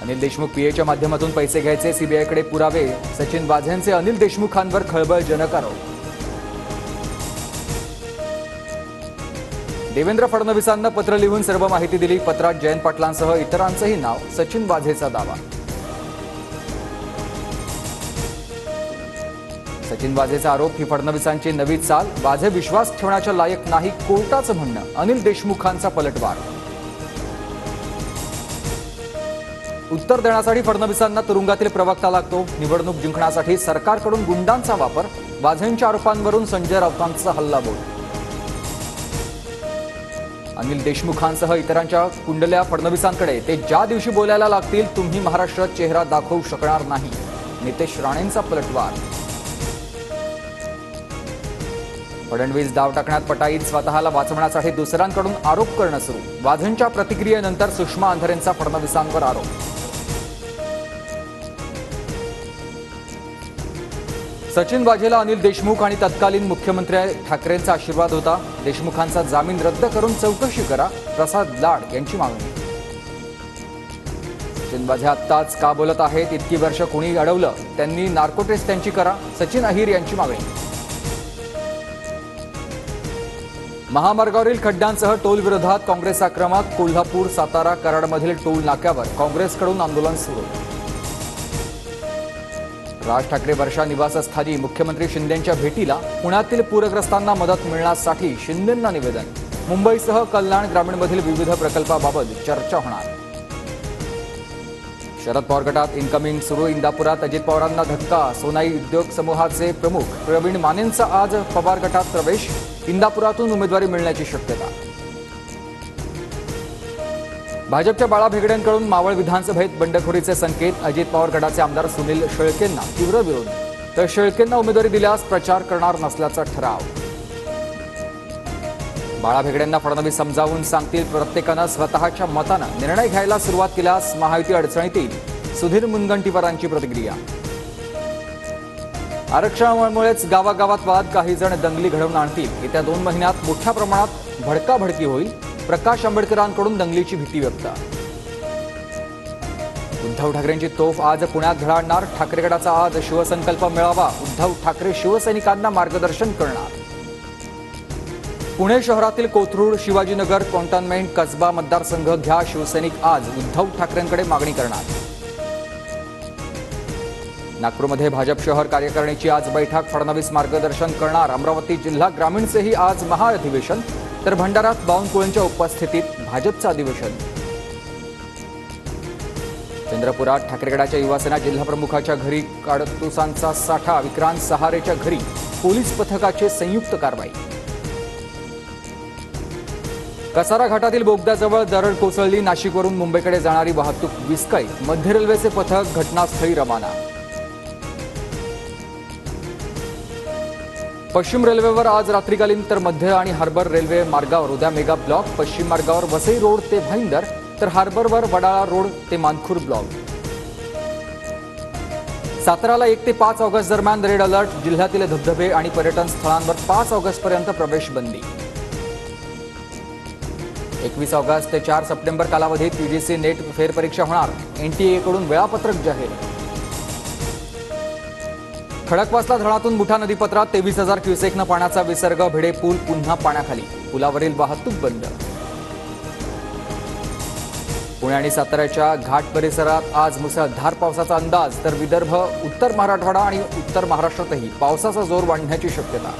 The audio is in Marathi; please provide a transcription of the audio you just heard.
अनिल देशमुख पीएच्या माध्यमातून पैसे घ्यायचे, सीबीआयकडे पुरावे. सचिन वाझेंचे अनिल देशमुखांवर खळबळजनक आरोप. देवेंद्र फडणवीसांना पत्र लिहून सर्व माहिती दिली. पत्रात जयंत पाटलांसह इतरांचंही नाव. सचिन वाझेचा दावा. सचिन वाझेचा आरोप ही फडणवीसांची नवी चाल. वाझे विश्वास ठेवण्याच्या लायक नाही, कोर्टाचं म्हणणं. अनिल देशमुखांचा पलटवार. उत्तर देण्यासाठी फडणवीसांना तुरुंगातील प्रवक्ता लागतो. निवडणूक जिंकण्यासाठी सरकारकडून गुंडांचा वापर. वाझेंच्या आरोपांवरून संजय राऊतांचा हल्लाबोल. अनिल देशमुखांसह इतरांच्या कुंडल्या फडणवीसांकडे. ते ज्या दिवशी बोलायला लागतील तुम्ही महाराष्ट्रात चेहरा दाखवू शकणार नाही. नितेश राणेंचा पलटवार. फडणवीस डाव टाकण्यात पटाईत. स्वतःला वाचवण्यासाठी दुसऱ्यांकडून आरोप करणं सुरू. वाझेंच्या प्रतिक्रियेनंतर सुषमा अंधारेंचा फडणवीसांवर आरोप. सचिन वाझेला अनिल देशमुख आणि तत्कालीन मुख्यमंत्री ठाकरेंचा आशीर्वाद होता. देशमुखांचा जामीन रद्द करून चौकशी करा. प्रसाद लाड यांची मागणी. सचिन वाझे आत्ताच का बोलत आहेत? इतकी वर्ष कोणी अडवलं? त्यांनी नार्को टेस्ट त्यांची करा. सचिन अहिर यांची मागणी. महामार्गावरील खड्ड्यांसह टोल विरोधात काँग्रेस आक्रमक. कोल्हापूर, सातारा, कराडमधील टोल नाक्यावर काँग्रेसकडून आंदोलन सुरू. राज ठाकरे वर्षा निवासस्थानी मुख्यमंत्री शिंदेंच्या भेटीला. पुण्यातील पूरग्रस्तांना मदत मिळण्यासाठी शिंदेंना निवेदन. मुंबईसह कल्याण ग्रामीणमधील विविध प्रकल्पाबाबत चर्चा होणार. शरद पवार गटात इनकमिंग सुरू. इंदापुरात अजित पवारांना धक्का. सोनाई उद्योग समूहाचे प्रमुख प्रवीण मानेंचा आज पवार गटात प्रवेश. इंदापुरातून उमेदवारी मिळण्याची शक्यता. भाजपच्या बाळा भेगड्यांकडून मावळ विधानसभेत बंडखोरीचे संकेत. अजित पवार गटाचे आमदार सुनील शेळकेंना तीव्र विरोध. तर शेळकेंना उमेदवारी दिल्यास प्रचार करणार नसल्याचा ठराव. बाळा भेगड्यांना फडणवीस समजावून सांगतील. प्रत्येकानं स्वतःच्या मतानं निर्णय घ्यायला सुरुवात केल्यास महायुती अडचणीत येईल. सुधीर मुनगंटीवारांची प्रतिक्रिया. आरक्षणामुळेच गावागावात वाद. काही जण दंगली घडवून आणतील. येत्या 2 महिन्यात मोठ्या प्रमाणात भडकाभडकी होईल. प्रकाश आंबेडकरांकडून दंगलीची भीती व्यक्त. उद्धव ठाकरेंची तोफ आज पुण्यात धडाडणार. ठाकरे गटाचा आज शिवसंकल्प मेळावा. उद्धव ठाकरे शिवसैनिकांना मार्गदर्शन करणार. पुणे शहरातील कोथरूड, शिवाजीनगर, कॉन्टोन्मेंट, कसबा मतदारसंघ घ्या. शिवसैनिक आज उद्धव ठाकरेंकडे मागणी करणार. नागपूरमध्ये भाजप शहर कार्यकारिणीची आज बैठक. फडणवीस मार्गदर्शन करणार. अमरावती जिल्हा ग्रामीणचेही आज महाअधिवेशन. तर भंडारात बावनकुळेंच्या उपस्थितीत भाजपचं अधिवेशन. चंद्रपुरात ठाकरे गटाच्या युवासेना जिल्हाप्रमुखाच्या घरी काडतुसांचा साठा. विक्रांत सहारेच्या घरी पोलीस पथकाची संयुक्त कारवाई. कसारा घाटातील बोगद्याजवळ दरड कोसळली. नाशिकवरून मुंबईकडे जाणारी वाहतूक विस्कळीत. मध्य रेल्वेचे पथक घटनास्थळी रवाना. पश्चिम रेल्वेवर आज रात्रीकालीन तर मध्य आणि हार्बर रेल्वे मार्गावर उद्या मेगा ब्लॉक. पश्चिम मार्गावर वसई रोड ते भाईंदर, तर हार्बरवर वडाळा रोड ते मानखूर ब्लॉक. साताराला 1 ते 5 ऑगस्ट दरम्यान रेड अलर्ट. जिल्ह्यातील धबधबे आणि पर्यटन स्थळांवर 5 ऑगस्टपर्यंत प्रवेश बंदी. 21 ऑगस्ट ते 4 सप्टेंबर कालावधीत यूजीसी नेट फेरपरीक्षा होणार. एनटीएकडून वेळापत्रक जाहीर. खडकवासला धरणातून मुठा नदीपात्रात 23,000 क्युसेकनं पाण्याचा विसर्ग. भिडे पूल पुन्हा पाण्याखाली. पुलावरील वाहतूक बंद. पुणे आणि साताऱ्याच्या घाट परिसरात आज मुसळधार पावसाचा अंदाज. तर विदर्भ, उत्तर मराठवाडा आणि उत्तर महाराष्ट्रातही पावसाचा जोर वाढण्याची शक्यता.